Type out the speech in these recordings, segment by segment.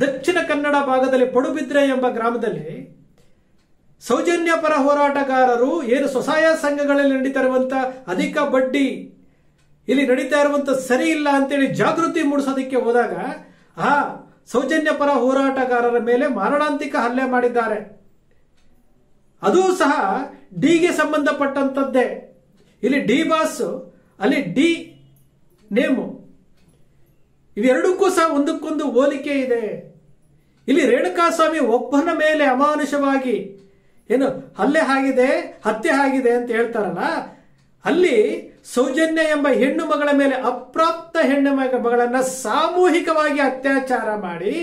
ದಕ್ಷಿಣ ಕನ್ನಡ ಭಾಗದಲ್ಲಿ ಪಡುಬಿದ್ರೆ ಎಂಬ ಗ್ರಾಮದಲ್ಲಿ ಸೌಜನ್ಯ ಪರ ಹೋರಾಟಗಾರರು ಏನು ಸ್ವಸಹಾಯ ಸಂಘಗಳಲ್ಲಿ ನಡೀತಾ ಇರುವಂತ ಅಧಿಕ ಬಡ್ಡಿ ಇಲ್ಲಿ ನಡೀತಾ ಇರುವಂತ ಸರಿ ಇಲ್ಲ ಅಂತೇಳಿ ಜಾಗೃತಿ ಮೂಡಿಸೋದಕ್ಕೆ ಹೋದಾಗ ಆ ಸೌಜನ್ಯ ಪರ ಹೋರಾಟಗಾರರ ಮೇಲೆ ಮಾರಣಾಂತಿಕ ಹಲ್ಲೆ ಮಾಡಿದ್ದಾರೆ. ಅದು ಸಹ ಡಿಗೆ ಸಂಬಂಧಪಟ್ಟಂತದ್ದೇ. ಇಲ್ಲಿ ಡಿ ಬಾಸ್, ಅಲ್ಲಿ ಡಿ ನೇಮು, ಇವೆರಡಕ್ಕೂ ಸಹ ಒಂದಕ್ಕೊಂದು ಹೋಲಿಕೆ ಇದೆ. ಇಲ್ಲಿ ರೇಣುಕಾಸ್ವಾಮಿ ಒಬ್ಬನ ಮೇಲೆ ಅಮಾನುಷವಾಗಿ ಏನು ಹಲ್ಲೆ ಆಗಿದೆ, ಹತ್ಯೆ ಆಗಿದೆ ಅಂತ ಹೇಳ್ತಾರಲ್ಲ, ಅಲ್ಲಿ ಸೌಜನ್ಯ ಎಂಬ ಹೆಣ್ಣು ಮಗಳ ಮೇಲೆ ಅಪ್ರಾಪ್ತ ಹೆಣ್ಣು ಮಗಳನ್ನ ಸಾಮೂಹಿಕವಾಗಿ ಅತ್ಯಾಚಾರ ಮಾಡಿ,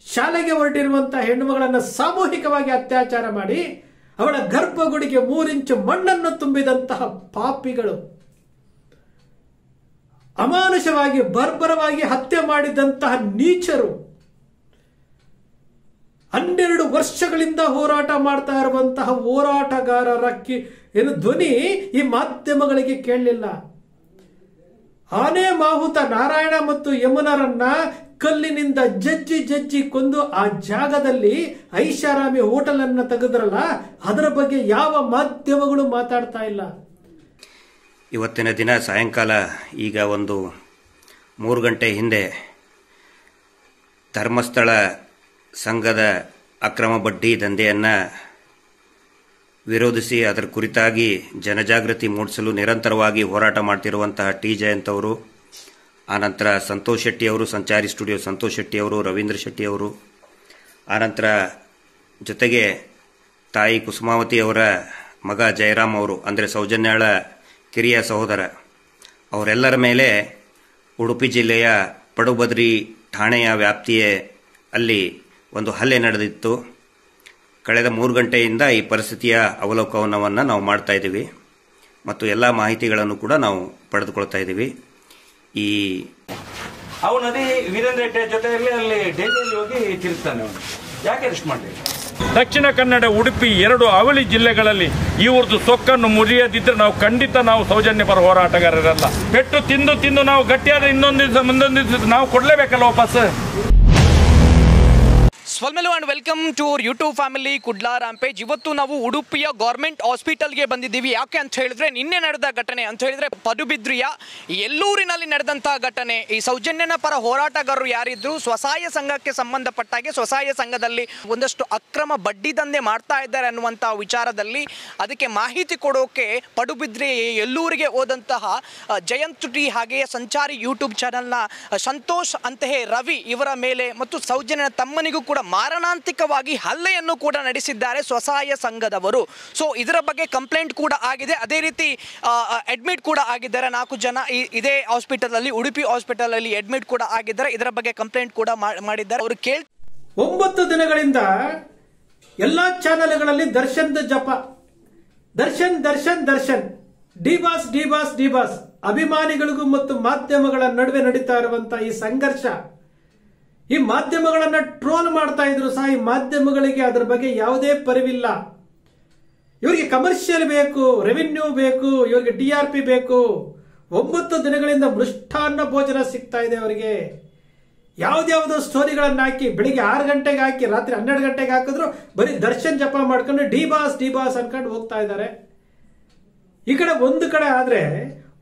ಶಾಲೆಗೆ ಹೊರಟಿರುವಂತಹ ಹೆಣ್ಣು ಮಗಳನ್ನ ಸಾಮೂಹಿಕವಾಗಿ ಅತ್ಯಾಚಾರ ಮಾಡಿ ಅವಳ ಗರ್ಭಗುಡಿಗೆ 3 ಇಂಚು ಮಣ್ಣನ್ನು ತುಂಬಿದಂತಹ ಪಾಪಿಗಳು, ಅಮಾನುಷವಾಗಿ ಬರ್ಬರವಾಗಿ ಹತ್ಯೆ ಮಾಡಿದಂತಹ ನೀಚರು, 12 ವರ್ಷಗಳಿಂದ ಹೋರಾಟ ಮಾಡ್ತಾ ಇರುವಂತಹ ಹೋರಾಟಗಾರರ ಏನು ಧ್ವನಿ ಈ ಮಾಧ್ಯಮಗಳಿಗೆ ಕೇಳಲಿಲ್ಲ. ಆನೆ ಮಾಹುತ ನಾರಾಯಣ ಮತ್ತು ಯಮುನರನ್ನ ಕಲ್ಲಿನಿಂದ ಜಜ್ಜಿ ಕೊಂದು ಆ ಜಾಗದಲ್ಲಿ ಐಷಾರಾಮಿ ಹೋಟೆಲ್ ಅನ್ನ ತೆಗೆದ್ರಲ್ಲ, ಅದರ ಬಗ್ಗೆ ಯಾವ ಮಾಧ್ಯಮಗಳು ಮಾತಾಡ್ತಾ ಇಲ್ಲ. ಇವತ್ತಿನ ದಿನ ಸಾಯಂಕಾಲ ಈಗ ಒಂದು 3 ಗಂಟೆ ಹಿಂದೆ ಧರ್ಮಸ್ಥಳ ಸಂಘದ ಅಕ್ರಮ ಬಡ್ಡಿ ದಂಧೆಯನ್ನು ವಿರೋಧಿಸಿ ಅದರ ಕುರಿತಾಗಿ ಜನಜಾಗೃತಿ ಮೂಡಿಸಲು ನಿರಂತರವಾಗಿ ಹೋರಾಟ ಮಾಡ್ತಿರುವಂತಹ ಟಿ ಜಯಂತ್ ಅವರು, ಆನಂತರ ಸಂತೋಷ್ ಶೆಟ್ಟಿ ಅವರು, ಸಂಚಾರಿ ಸ್ಟುಡಿಯೋ ಸಂತೋಷ್ ಶೆಟ್ಟಿ ಅವರು, ರವೀಂದ್ರ ಶೆಟ್ಟಿ ಅವರು, ಆನಂತರ ಜೊತೆಗೆ ತಾಯಿ ಕುಸುಮಾವತಿ ಅವರ ಮಗ ಜಯರಾಮ್ ಅವರು, ಅಂದರೆ ಸೌಜನ್ಯಾಳ ಕಿರಿಯ ಸಹೋದರ, ಅವರೆಲ್ಲರ ಮೇಲೆ ಉಡುಪಿ ಜಿಲ್ಲೆಯ ಪಡುಬದ್ರಿ ಠಾಣೆಯ ವ್ಯಾಪ್ತಿಯ ಅಲ್ಲಿ ಒಂದು ಹಲ್ಲೆ ನಡೆದಿತ್ತು. ಕಳೆದ 3 ಗಂಟೆಯಿಂದ ಈ ಪರಿಸ್ಥಿತಿಯ ಅವಲೋಕನವನ್ನು ನಾವು ಮಾಡ್ತಾ ಇದ್ದೀವಿ ಮತ್ತು ಎಲ್ಲ ಮಾಹಿತಿಗಳನ್ನು ಕೂಡ ನಾವು ಪಡೆದುಕೊಳ್ತಾ ಇದ್ದೀವಿ. ಅವನದಿ ವೀರೇಂದ್ರ ಹೆಗ್ಡೆ ಜೊತೆಯಲ್ಲಿ ಅಲ್ಲಿ ಡೆಲ್ಲಿಯಲ್ಲಿ ಹೋಗಿ ತಿರುಗ್ತಾನೆ. ಅವನು ಯಾಕೆ ಅರೆಸ್ಟ್ ಮಾಡಲಿ? ದಕ್ಷಿಣ ಕನ್ನಡ, ಉಡುಪಿ 2 ಅವಳಿ ಜಿಲ್ಲೆಗಳಲ್ಲಿ ಇವ್ರದ್ದು ಸೊಕ್ಕನ್ನು ಮುರಿಯದಿದ್ರೆ ನಾವು ಖಂಡಿತ ನಾವು ಸೌಜನ್ಯ ಪರ ಹೋರಾಟಗಾರರಲ್ಲ. ಪೆಟ್ಟು ತಿಂದು ನಾವು ಗಟ್ಟಿಯಾದ ಇನ್ನೊಂದು ದಿವಸ ಮುಂದೊಂದು ದಿವಸ ನಾವು ಕೊಡಲೇಬೇಕಲ್ಲ ವಾಪಸ್. ಸ್ವಾಲ್ಮೆಲು and welcome to our YouTube family Kudla Rampage. ಇವತ್ತು ನಾವು ಉಡುಪಿಯ ಗೌರ್ಮೆಂಟ್ ಹಾಸ್ಪಿಟಲ್ಗೆ ಬಂದಿದ್ದೀವಿ. ಯಾಕೆ ಅಂತ ಹೇಳಿದ್ರೆ ನಿನ್ನೆ ನಡೆದ ಘಟನೆ ಅಂತ ಹೇಳಿದ್ರೆ ಪಡುಬಿದ್ರಿಯ ಎಲ್ಲೂರಿನಲ್ಲಿ ನಡೆದಂತಹ ಘಟನೆ. ಈ ಸೌಜನ್ಯನ ಪರ ಹೋರಾಟಗಾರರು ಯಾರಿದ್ರು, ಸ್ವಸಹಾಯ ಸಂಘಕ್ಕೆ ಸಂಬಂಧಪಟ್ಟಾಗೆ ಸ್ವಸಹಾಯ ಸಂಘದಲ್ಲಿ ಒಂದಷ್ಟು ಅಕ್ರಮ ಬಡ್ಡಿ ದಂಧೆ ಮಾಡ್ತಾ ಇದ್ದಾರೆ ಅನ್ನುವಂಥ ವಿಚಾರದಲ್ಲಿ ಅದಕ್ಕೆ ಮಾಹಿತಿ ಕೊಡೋಕೆ ಪಡುಬಿದ್ರಿ ಎಲ್ಲೂರಿಗೆ ಹೋದಂತಹ ಜಯಂತ್ ಟಿ ಹಾಗೆಯೇ ಸಂಚಾರಿ ಯೂಟ್ಯೂಬ್ ಚಾನಲ್ನ ಸಂತೋಷ್ ಅಂತೆಯೇ ರವಿ ಇವರ ಮೇಲೆ ಮತ್ತು ಸೌಜನ್ಯನ ತಮ್ಮನಿಗೂ ಕೂಡ ಮಾರಣಾಂತಿಕವಾಗಿ ಹಲ್ಲೆಯನ್ನು ಕೂಡ ನಡೆಸಿದ್ದಾರೆ ಸ್ವಸಹಾಯ ಸಂಘದವರು. ಸೊ ಇದರ ಬಗ್ಗೆ ಕಂಪ್ಲೇಂಟ್ ಕೂಡ ಆಗಿದೆ. ಅದೇ ರೀತಿ ಅಡ್ಮಿಟ್ ಕೂಡ ಆಗಿದ್ದಾರೆ. 4 ಜನ ಇದೇ ಹಾಸ್ಪಿಟಲ್ ಅಲ್ಲಿ, ಉಡುಪಿ ಹಾಸ್ಪಿಟಲ್ ಅಲ್ಲಿ ಅಡ್ಮಿಟ್ ಕೂಡ ಆಗಿದ್ದಾರೆ. ಇದರ ಬಗ್ಗೆ ಕಂಪ್ಲೇಂಟ್ ಕೂಡ ಮಾಡಿದ್ದಾರೆ. ಅವರು 9 ದಿನಗಳಿಂದ ಎಲ್ಲಾ ಚಾನೆಲ್ಗಳಲ್ಲಿ ದರ್ಶನ್ದ ಜಪ, ದರ್ಶನ್ ದರ್ಶನ್ ದರ್ಶನ್, ಡಿ ಬಾಸ್ ಅಭಿಮಾನಿಗಳಿಗೂ ಮತ್ತು ಮಾಧ್ಯಮಗಳ ನಡುವೆ ನಡೀತಾ ಇರುವಂತಹ ಈ ಸಂಘರ್ಷ, ಈ ಮಾಧ್ಯಮಗಳನ್ನ ಟ್ರೋಲ್ ಮಾಡ್ತಾ ಇದ್ರು ಸಹ ಈ ಮಾಧ್ಯಮಗಳಿಗೆ ಅದರ ಬಗ್ಗೆ ಯಾವುದೇ ಪರಿವಿಲ್ಲ. ಇವರಿಗೆ ಕಮರ್ಷಿಯಲ್ ಬೇಕು, ರೆವಿನ್ಯೂ ಬೇಕು, ಇವರಿಗೆ TRP ಬೇಕು. 9 ದಿನಗಳಿಂದ ಮೃಷ್ಟಾನ್ನ ಭೋಜನ ಸಿಗ್ತಾ ಇದೆ ಅವರಿಗೆ. ಯಾವ್ದಾವುದೋ ಸ್ಟೋರಿಗಳನ್ನ ಹಾಕಿ ಬೆಳಿಗ್ಗೆ 6 ಗಂಟೆಗೆ ಹಾಕಿ ರಾತ್ರಿ 12 ಗಂಟೆಗೆ ಹಾಕಿದ್ರು ಬರೀ ದರ್ಶನ್ ಜಪ ಮಾಡ್ಕೊಂಡು ಡಿ ಬಾಸ್ ಅನ್ಕೊಂಡು ಹೋಗ್ತಾ ಇದ್ದಾರೆ. ಈ ಕಡೆ ಒಂದು ಕಡೆ ಆದ್ರೆ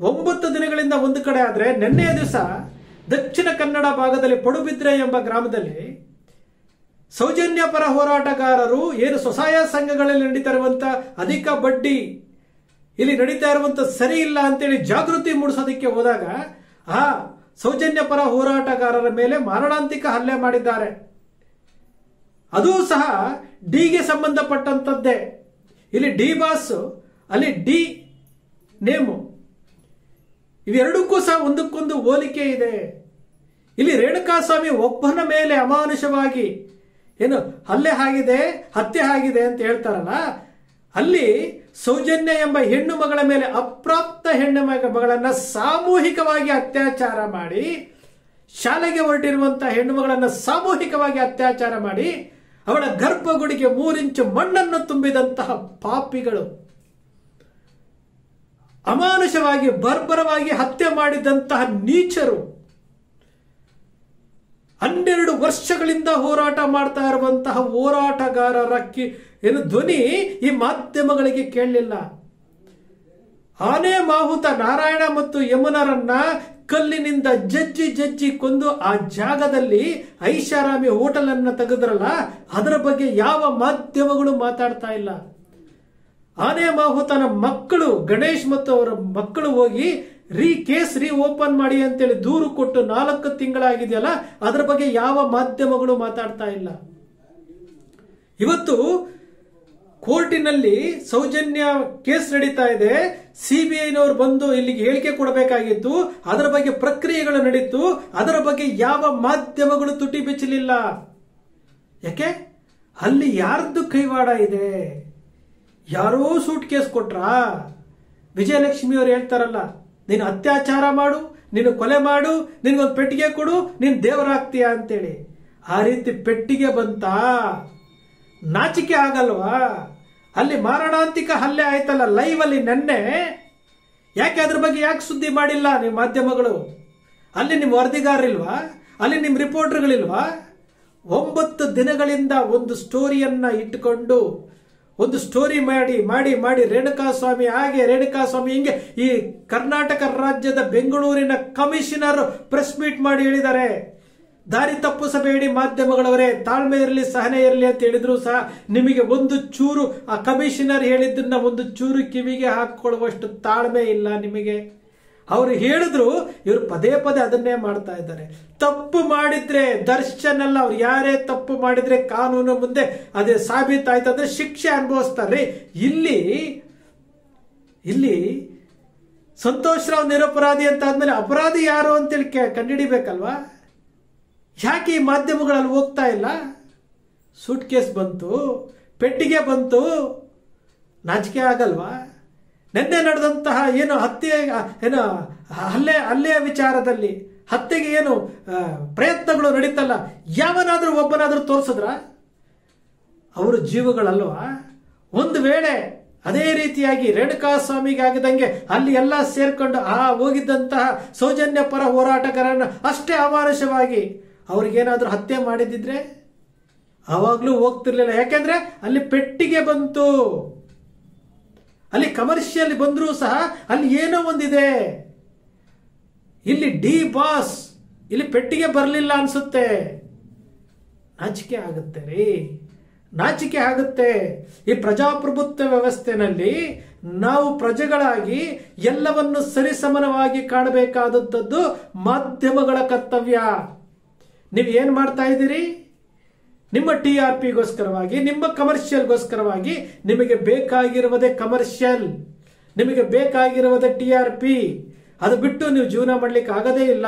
9 ದಿನಗಳಿಂದ ಒಂದು ಕಡೆ ಆದ್ರೆ, ನಿನ್ನೆಯ ದಿವಸ ದಕ್ಷಿಣ ಕನ್ನಡ ಭಾಗದಲ್ಲಿ ಪಡುಬಿದ್ರೆ ಎಂಬ ಗ್ರಾಮದಲ್ಲಿ ಸೌಜನ್ಯ ಪರ ಹೋರಾಟಗಾರರು ಏನು ಸ್ವಸಹಾಯ ಸಂಘಗಳಲ್ಲಿ ನಡೀತಾ ಇರುವಂತ ಅಧಿಕ ಬಡ್ಡಿ ಇಲ್ಲಿ ನಡೀತಾ ಇರುವಂತ ಸರಿ ಇಲ್ಲ ಅಂತೇಳಿ ಜಾಗೃತಿ ಮೂಡಿಸೋದಕ್ಕೆ ಹೋದಾಗ ಆ ಸೌಜನ್ಯ ಪರ ಹೋರಾಟಗಾರರ ಮೇಲೆ ಮಾರಣಾಂತಿಕ ಹಲ್ಲೆ ಮಾಡಿದ್ದಾರೆ. ಅದು ಸಹ ಡಿಗೆ ಸಂಬಂಧಪಟ್ಟಂತದ್ದೇ. ಇಲ್ಲಿ ಡಿ ಬಾಸ್, ಅಲ್ಲಿ ಡಿ ನೇಮು, ಇವೆರಡಕ್ಕೂ ಸಹ ಒಂದಕ್ಕೊಂದು ಹೋಲಿಕೆ ಇದೆ. ಇಲ್ಲಿ ರೇಣುಕಾಸ್ವಾಮಿ ಒಬ್ಬನ ಮೇಲೆ ಅಮಾನುಷವಾಗಿ ಏನು ಹಲ್ಲೆ ಆಗಿದೆ, ಹತ್ಯೆ ಆಗಿದೆ ಅಂತ ಹೇಳ್ತಾರಲ್ಲ, ಅಲ್ಲಿ ಸೌಜನ್ಯ ಎಂಬ ಹೆಣ್ಣು ಮಗಳ ಮೇಲೆ ಅಪ್ರಾಪ್ತ ಹೆಣ್ಣು ಮಗಳನ್ನ ಸಾಮೂಹಿಕವಾಗಿ ಅತ್ಯಾಚಾರ ಮಾಡಿ, ಶಾಲೆಗೆ ಹೊರಟಿರುವಂತಹ ಹೆಣ್ಣು ಮಗಳನ್ನ ಸಾಮೂಹಿಕವಾಗಿ ಅತ್ಯಾಚಾರ ಮಾಡಿ ಅವಳ ಗರ್ಭಗುಡಿಗೆ 3 ಇಂಚು ಮಣ್ಣನ್ನು ತುಂಬಿದಂತಹ ಪಾಪಿಗಳು, ಅಮಾನುಷವಾಗಿ ಬರ್ಬರವಾಗಿ ಹತ್ಯೆ ಮಾಡಿದಂತಹ ನೀಚರು, 12 ವರ್ಷಗಳಿಂದ ಹೋರಾಟ ಮಾಡ್ತಾ ಇರುವಂತಹ ಹೋರಾಟಗಾರರ ಏನು ಧ್ವನಿ ಈ ಮಾಧ್ಯಮಗಳಿಗೆ ಕೇಳಲಿಲ್ಲ. ಆನೆ ಮಾಹುತ ನಾರಾಯಣ ಮತ್ತು ಯಮುನರನ್ನ ಕಲ್ಲಿನಿಂದ ಜಜ್ಜಿ ಕೊಂದು ಆ ಜಾಗದಲ್ಲಿ ಐಷಾರಾಮಿ ಹೋಟೆಲ್ ಅನ್ನ ತೆಗೆದ್ರಲ್ಲ, ಅದರ ಬಗ್ಗೆ ಯಾವ ಮಾಧ್ಯಮಗಳು ಮಾತಾಡ್ತಾ ಇಲ್ಲ. ಆನೆ ಮಾಹುತನ ಮಕ್ಕಳು ಗಣೇಶ್ ಮತ್ತು ಅವರ ಮಕ್ಕಳು ಹೋಗಿ ಕೇಸ್ ಓಪನ್ ಮಾಡಿ ಅಂತೇಳಿ ದೂರು ಕೊಟ್ಟು 4 ತಿಂಗಳಾಗಿದೆಯಲ್ಲ, ಅದರ ಬಗ್ಗೆ ಯಾವ ಮಾಧ್ಯಮಗಳು ಮಾತಾಡ್ತಾ ಇಲ್ಲ. ಇವತ್ತು ಕೋರ್ಟಿನಲ್ಲಿ ಸೌಜನ್ಯ ಕೇಸ್ ನಡೀತಾ ಇದೆ. ಸಿಬಿಐನವರು ಬಂದು ಇಲ್ಲಿಗೆ ಹೇಳಿಕೆ ಕೊಡಬೇಕಾಗಿತ್ತು, ಅದರ ಬಗ್ಗೆ ಪ್ರಕ್ರಿಯೆಗಳು ನಡೀತು, ಅದರ ಬಗ್ಗೆ ಯಾವ ಮಾಧ್ಯಮಗಳು ತುಟಿ ಬೆಚ್ಚಲಿಲ್ಲ. ಯಾಕೆ? ಅಲ್ಲಿ ಯಾರ್ದು ಕೈವಾಡ ಇದೆ? ಯಾರೋ ಸೂಟ್ ಕೇಸ್ ಕೊಟ್ರಾ? ವಿಜಯಲಕ್ಷ್ಮಿ ಅವರು ಹೇಳ್ತಾರಲ್ಲ, ನೀನು ಅತ್ಯಾಚಾರ ಮಾಡು, ನೀನು ಕೊಲೆ ಮಾಡು, ನಿನ್ಗೊಂದು ಪೆಟ್ಟಿಗೆ ಕೊಡು, ನೀನು ದೇವರಾಗ್ತೀಯ ಅಂತೇಳಿ. ಆ ರೀತಿ ಪೆಟ್ಟಿಗೆ ಬಂತಾ? ನಾಚಿಕೆ ಆಗಲ್ವಾ? ಅಲ್ಲಿ ಮಾರಣಾಂತಿಕ ಹಲ್ಲೆ ಆಯ್ತಲ್ಲ ಲೈವ್ ಅಲ್ಲಿ ನೆನ್ನೆ, ಯಾಕೆ ಅದ್ರ ಬಗ್ಗೆ ಯಾಕೆ ಸುದ್ದಿ ಮಾಡಿಲ್ಲ ನೀವು ಮಾಧ್ಯಮಗಳು? ಅಲ್ಲಿ ನಿಮ್ಮ ವರದಿಗಾರರಿಲ್ವಾ? ಅಲ್ಲಿ ನಿಮ್ಮ ರಿಪೋರ್ಟರ್ಗಳಿಲ್ವಾ? 9 ದಿನಗಳಿಂದ ಒಂದು ಸ್ಟೋರಿಯನ್ನ ಇಟ್ಟುಕೊಂಡು ಒಂದು ಸ್ಟೋರಿ ಮಾಡಿ ರೇಣುಕಾಸ್ವಾಮಿ ಹಾಗೆ ರೇಣುಕಾಸ್ವಾಮಿ ಹಿಂಗೆ ಈ ಕರ್ನಾಟಕ ರಾಜ್ಯದ ಬೆಂಗಳೂರಿನ ಕಮಿಷನರ್ ಪ್ರೆಸ್ ಮೀಟ್ ಮಾಡಿ ಹೇಳಿದ್ದಾರೆ, ದಾರಿ ತಪ್ಪಿಸಬೇಡಿ ಮಾಧ್ಯಮಗಳವರೇ, ತಾಳ್ಮೆ ಇರಲಿ ಸಹನೆ ಇರಲಿ ಅಂತ ಹೇಳಿದ್ರು ಸಹ ನಿಮಗೆ ಒಂದು ಚೂರು ಆ ಕಮಿಷನರ್ ಹೇಳಿದ್ದನ್ನ ಒಂದು ಚೂರು ಕಿವಿಗೆ ಹಾಕೊಳ್ಳುವಷ್ಟು ತಾಳ್ಮೆ ಇಲ್ಲ ನಿಮಗೆ. ಅವರು ಹೇಳಿದ್ರು, ಇವರು ಪದೇ ಅದನ್ನೇ ಮಾಡ್ತಾ ಇದ್ದಾರೆ. ತಪ್ಪು ಮಾಡಿದ್ರೆ ದರ್ಶನ್ ಅಲ್ಲ, ಅವ್ರು ಯಾರೇ ತಪ್ಪು ಮಾಡಿದ್ರೆ ಕಾನೂನು ಮುಂದೆ ಅದೇ ಸಾಬೀತಾಯ್ತಂದ್ರೆ ಶಿಕ್ಷೆ ಅನುಭವಿಸ್ತಾರೆ. ಇಲ್ಲಿ ಸಂತೋಷ್ ರಾವ್ ನಿರಪರಾಧಿ ಅಂತ ಆದ್ಮೇಲೆ ಅಪರಾಧಿ ಯಾರು ಅಂತೇಳಿ ಕಂಡುಹಿಡಿಬೇಕಲ್ವಾ? ಯಾಕೆ ಈ ಮಾಧ್ಯಮಗಳಲ್ಲಿ ಹೋಗ್ತಾ ಇಲ್ಲ? ಸೂಟ್ ಕೇಸ್ ಬಂತು, ಪೆಟ್ಟಿಗೆ ಬಂತು, ನಾಚಿಕೆ ಆಗಲ್ವಾ? ನಿನ್ನೆ ನಡೆದಂತಹ ಏನು ಹಲ್ಲೆಯ ವಿಚಾರದಲ್ಲಿ ಹತ್ಯೆಗೆ ಏನು ಪ್ರಯತ್ನಗಳು ನಡೀತಲ್ಲ, ಯಾವನಾದ್ರೂ ಒಬ್ಬನಾದ್ರೂ ತೋರಿಸಿದ್ರ? ಅವರು ಜೀವಗಳಲ್ವಾ? ಒಂದು ವೇಳೆ ಅದೇ ರೀತಿಯಾಗಿ ರೇಣುಕಾಸ್ವಾಮಿಗೆ ಆಗಿದಂಗೆ ಅಲ್ಲಿ ಎಲ್ಲ ಸೇರ್ಕೊಂಡು ಹೋಗಿದ್ದಂತಹ ಸೌಜನ್ಯ ಪರ ಹೋರಾಟಗಾರರನ್ನ ಅಷ್ಟೇ ಅಮಾನುಷವಾಗಿ ಅವ್ರಿಗೇನಾದ್ರೂ ಹತ್ಯೆ ಮಾಡಿದಿದ್ರೆ ಅವಾಗ್ಲೂ ಹೋಗ್ತಿರ್ಲಿಲ್ಲ. ಯಾಕೆಂದ್ರೆ ಅಲ್ಲಿ ಪೆಟ್ಟಿಗೆ ಬಂತು, ಅಲ್ಲಿ ಕಮರ್ಷಿಯಲ್ ಬಂದ್ರೂ ಸಹ ಅಲ್ಲಿ ಏನೋ ಒಂದಿದೆ. ಇಲ್ಲಿ ಡಿ ಬಾಸ್, ಇಲ್ಲಿ ಪೆಟ್ಟಿಗೆ ಬರಲಿಲ್ಲ ಅನ್ಸುತ್ತೆ. ನಾಚಿಕೆ ಆಗುತ್ತೆ ರೀ, ನಾಚಿಕೆ ಆಗುತ್ತೆ. ಈ ಪ್ರಜಾಪ್ರಭುತ್ವ ವ್ಯವಸ್ಥೆನಲ್ಲಿ ನಾವು ಪ್ರಜೆಗಳಾಗಿ ಎಲ್ಲವನ್ನು ಸರಿಸಮನವಾಗಿ ಕಾಣಬೇಕಾದದ್ದು ಮಾಧ್ಯಮಗಳ ಕರ್ತವ್ಯ. ನೀವು ಏನ್ ಮಾಡ್ತಾ ಇದ್ದೀರಿ? ನಿಮ್ಮ TRPಗೋಸ್ಕರವಾಗಿ, ನಿಮ್ಮ ಕಮರ್ಷಿಯಲ್ಗೋಸ್ಕರವಾಗಿ ನಿಮಗೆ ಬೇಕಾಗಿರುವುದೇ ಕಮರ್ಷಿಯಲ್, ನಿಮಗೆ ಬೇಕಾಗಿರುವುದೇ TRP. ಅದು ಬಿಟ್ಟು ನೀವು ಜೀವನ ಮಾಡ್ಲಿಕ್ಕೆ ಆಗದೇ ಇಲ್ಲ.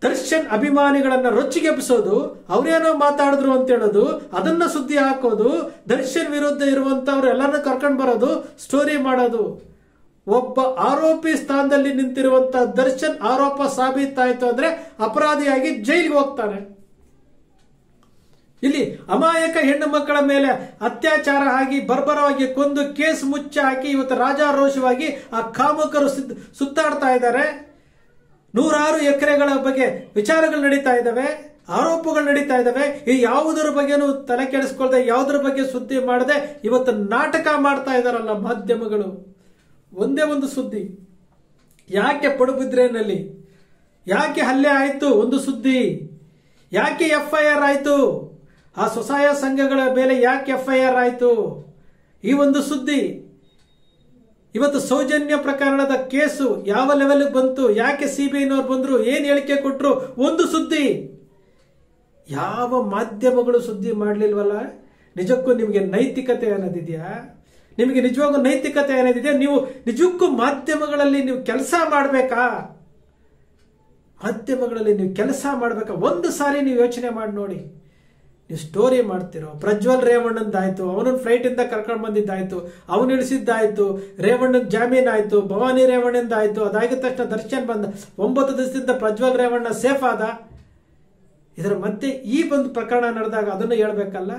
ದರ್ಶನ್ ಅಭಿಮಾನಿಗಳನ್ನ ರೊಚ್ಚಿಗೆಬ್ಬಿಸೋದು, ಅವರೇನೋ ಮಾತಾಡಿದ್ರು ಅಂತ ಹೇಳೋದು, ಅದನ್ನ ಸುದ್ದಿ ಹಾಕೋದು, ದರ್ಶನ್ ವಿರುದ್ಧ ಇರುವಂತವ್ರು ಎಲ್ಲರನ್ನ ಕರ್ಕೊಂಡು ಬರೋದು, ಸ್ಟೋರಿ ಮಾಡೋದು. ಒಬ್ಬ ಆರೋಪಿ ಸ್ಥಾನದಲ್ಲಿ ನಿಂತಿರುವಂತ ದರ್ಶನ್ ಆರೋಪ ಸಾಬೀತಾಯ್ತು ಅಂದ್ರೆ ಅಪರಾಧಿಯಾಗಿ ಜೈಲಿಗೆ ಹೋಗ್ತಾನೆ. ಇಲ್ಲಿ ಅಮಾಯಕ ಹೆಣ್ಣು ಮಕ್ಕಳ ಮೇಲೆ ಅತ್ಯಾಚಾರ ಆಗಿ ಬರ್ಬರವಾಗಿ ಕೊಂದು ಕೇಸ್ ಮುಚ್ಚ ಹಾಕಿ ಇವತ್ತು ರಾಜಾರೋಷವಾಗಿ ಆ ಕಾಮುಕರು ಸುತ್ತಾಡ್ತಾ ಇದ್ದಾರೆ. 100 ಎಕರೆಗಳ ಬಗ್ಗೆ ವಿಚಾರಗಳು ನಡೀತಾ ಇದ್ದಾವೆ, ಆರೋಪಗಳು ನಡೀತಾ ಇದ್ದಾವೆ. ಈ ಯಾವುದರ ಬಗ್ಗೆನೂ ತಲೆ ಕೆಡಿಸ್ಕೊಳ್ದೆ, ಯಾವುದರ ಬಗ್ಗೆ ಸುದ್ದಿ ಮಾಡದೆ ಇವತ್ತು ನಾಟಕ ಮಾಡ್ತಾ ಇದಾರಲ್ಲ ಮಾಧ್ಯಮಗಳು. ಒಂದೇ ಒಂದು ಸುದ್ದಿ, ಯಾಕೆ ಪಡುಬಿದ್ರೆನಲ್ಲಿ ಯಾಕೆ ಹಲ್ಲೆ ಆಯ್ತು ಒಂದು ಸುದ್ದಿ, ಯಾಕೆ FIR ಆಯ್ತು, ಆ ಸ್ವಸಹಾಯ ಸಂಘಗಳ ಮೇಲೆ ಯಾಕೆ FIR ಆಯ್ತು ಈ ಒಂದು ಸುದ್ದಿ. ಇವತ್ತು ಸೌಜನ್ಯ ಪ್ರಕರಣದ ಕೇಸು ಯಾವ ಲೆವೆಲ್ ಬಂತು, ಯಾಕೆ CBIನವರು ಬಂದ್ರು, ಏನ್ ಹೇಳಿಕೆ ಕೊಟ್ರು, ಒಂದು ಸುದ್ದಿ. ಯಾವ ಮಾಧ್ಯಮಗಳು ಸುದ್ದಿ ಮಾಡಲಿಲ್ವಲ್ಲ. ನಿಜಕ್ಕೂ ನಿಮಗೆ ನೈತಿಕತೆ ಅನ್ನೋದಿದೆಯಾ? ನಿಮಗೆ ನಿಜವಾಗೂ ನೈತಿಕತೆ ಅನ್ನೋದಿದೆಯಾ? ನೀವು ನಿಜಕ್ಕೂ ಮಾಧ್ಯಮಗಳಲ್ಲಿ ನೀವು ಕೆಲಸ ಮಾಡಬೇಕಾ? ಮಾಧ್ಯಮಗಳಲ್ಲಿ ನೀವು ಕೆಲಸ ಮಾಡಬೇಕಾ? ಒಂದು ಸಾರಿ ನೀವು ಯೋಚನೆ ಮಾಡಿ ನೋಡಿ. ನೀವು ಸ್ಟೋರಿ ಮಾಡ್ತಿರೋ ಪ್ರಜ್ವಲ್ ರೇವಣ್ಣಂದಾಯ್ತು, ಅವನನ್ನ ಫ್ಲೈಟ್ ಇಂದ ಕರ್ಕೊಂಡು ಬಂದಿದ್ದಾಯ್ತು, ಅವನು ಇಳಿಸಿದ್ದಾಯ್ತು, ರೇವಣ್ಣನ್ ಜಾಮೀನ್ ಆಯ್ತು, ಭವಾನಿ ರೇವಣ್ಣಂದಾಯ್ತು, ಅದಾಗಿದ ತಕ್ಷಣ ದರ್ಶನ್ ಬಂದ, 9 ದಿವಸದಿಂದ ಪ್ರಜ್ವಲ್ ರೇವಣ್ಣ ಸೇಫ್ ಆದ. ಇದರ ಮಧ್ಯೆ ಈ ಒಂದು ಪ್ರಕರಣ ನಡೆದಾಗ ಅದನ್ನು ಹೇಳ್ಬೇಕಲ್ಲ.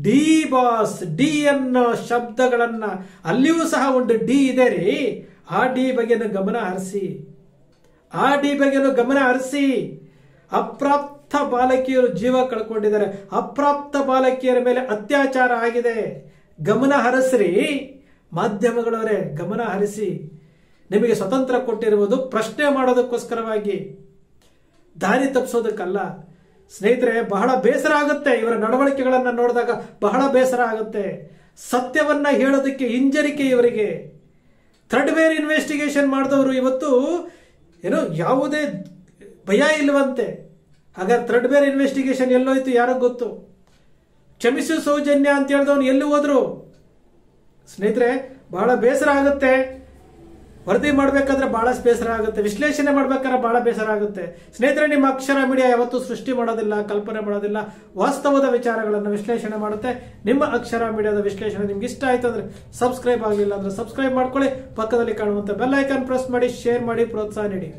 ಡಿ ಬಾಸ್, ಡಿ ಅನ್ನೋ ಶಬ್ದಗಳನ್ನ ಅಲ್ಲಿಯೂ ಸಹ ಒಂದು ಡಿ ಇದೆ ರೀ. ಆ ಡಿ ಬಗ್ಗೆನೂ ಗಮನ ಹರಿಸಿ, ಆ ಡಿ ಬಗ್ಗೆನೂ ಗಮನ ಹರಿಸಿ. ಅಪ್ರಾಪ್ತ ಬಾಲಕಿಯರು ಜೀವ ಕಳ್ಕೊಂಡಿದ್ದಾರೆ. ಅಪ್ರಾಪ್ತ ಬಾಲಕಿಯರ ಮೇಲೆ ಅತ್ಯಾಚಾರ ಆಗಿದೆ. ಗಮನ ಹರಿಸ್ರಿ ಮಾಧ್ಯಮಗಳವರೇ, ಗಮನ ಹರಿಸಿ. ನಿಮಗೆ ಸ್ವತಂತ್ರ ಕೊಟ್ಟಿರುವುದು ಪ್ರಶ್ನೆ ಮಾಡೋದಕ್ಕೋಸ್ಕರವಾಗಿ, ದಾರಿ ತಪ್ಪಿಸೋದಕ್ಕಲ್ಲ. ಸ್ನೇಹಿತರೆ, ಬಹಳ ಬೇಸರ ಆಗುತ್ತೆ ಇವರ ನಡವಳಿಕೆಗಳನ್ನ ನೋಡಿದಾಗ, ಬಹಳ ಬೇಸರ ಆಗುತ್ತೆ. ಸತ್ಯವನ್ನ ಹೇಳೋದಕ್ಕೆ ಹಿಂಜರಿಕೆ ಇವರಿಗೆ. ಥರ್ಡ್ ವೇರ್ ಇನ್ವೆಸ್ಟಿಗೇಷನ್ ಮಾಡಿದವರು ಇವತ್ತು ಏನೋ ಯಾವುದೇ ಭಯ ಇಲ್ವಂತೆ. ಹಾಗಾದ್ರೆ ಥರ್ಡ್ ವೇರ್ ಇನ್ವೆಸ್ಟಿಗೇಷನ್ ಎಲ್ಲೋಯ್ತು ಯಾರೋ ಗೊತ್ತು. ಕ್ಷಮಿಸು ಸೌಜನ್ಯ ಅಂತ ಹೇಳಿದವನು ಎಲ್ಲಿ ಹೋದ್ರು? ಸ್ನೇಹಿತರೆ, ಬಹಳ ಬೇಸರ ಆಗುತ್ತೆ. ವರದಿ ಮಾಡಬೇಕಾದ್ರೆ ಬಹಳ ಬೇಸರ ಆಗುತ್ತೆ, ವಿಶ್ಲೇಷಣೆ ಮಾಡ್ಬೇಕಾದ್ರೆ ಬಹಳ ಬೇಸರ ಆಗುತ್ತೆ. ಸ್ನೇಹಿತರೆ, ನಿಮ್ಮ ಅಕ್ಷರ ಮೀಡಿಯಾ ಯಾವತ್ತೂ ಸೃಷ್ಟಿ ಮಾಡೋದಿಲ್ಲ, ಕಲ್ಪನೆ ಮಾಡೋದಿಲ್ಲ, ವಾಸ್ತವದ ವಿಚಾರಗಳನ್ನು ವಿಶ್ಲೇಷಣೆ ಮಾಡುತ್ತೆ. ನಿಮ್ಮ ಅಕ್ಷರ ಮೀಡಿಯಾದ ವಿಶ್ಲೇಷಣೆ ನಿಮ್ಗೆ ಇಷ್ಟ ಆಯ್ತು ಅಂದ್ರೆ ಸಬ್ಸ್ಕ್ರೈಬ್ ಆಗಲಿಲ್ಲ ಅಂದ್ರೆ ಸಬ್ಸ್ಕ್ರೈಬ್ ಮಾಡ್ಕೊಳ್ಳಿ. ಪಕ್ಕದಲ್ಲಿ ಕಾಣುವಂತ ಬೆಲ್ ಐಕಾನ್ ಪ್ರೆಸ್ ಮಾಡಿ, ಶೇರ್ ಮಾಡಿ, ಪ್ರೋತ್ಸಾಹ ನೀಡಿ.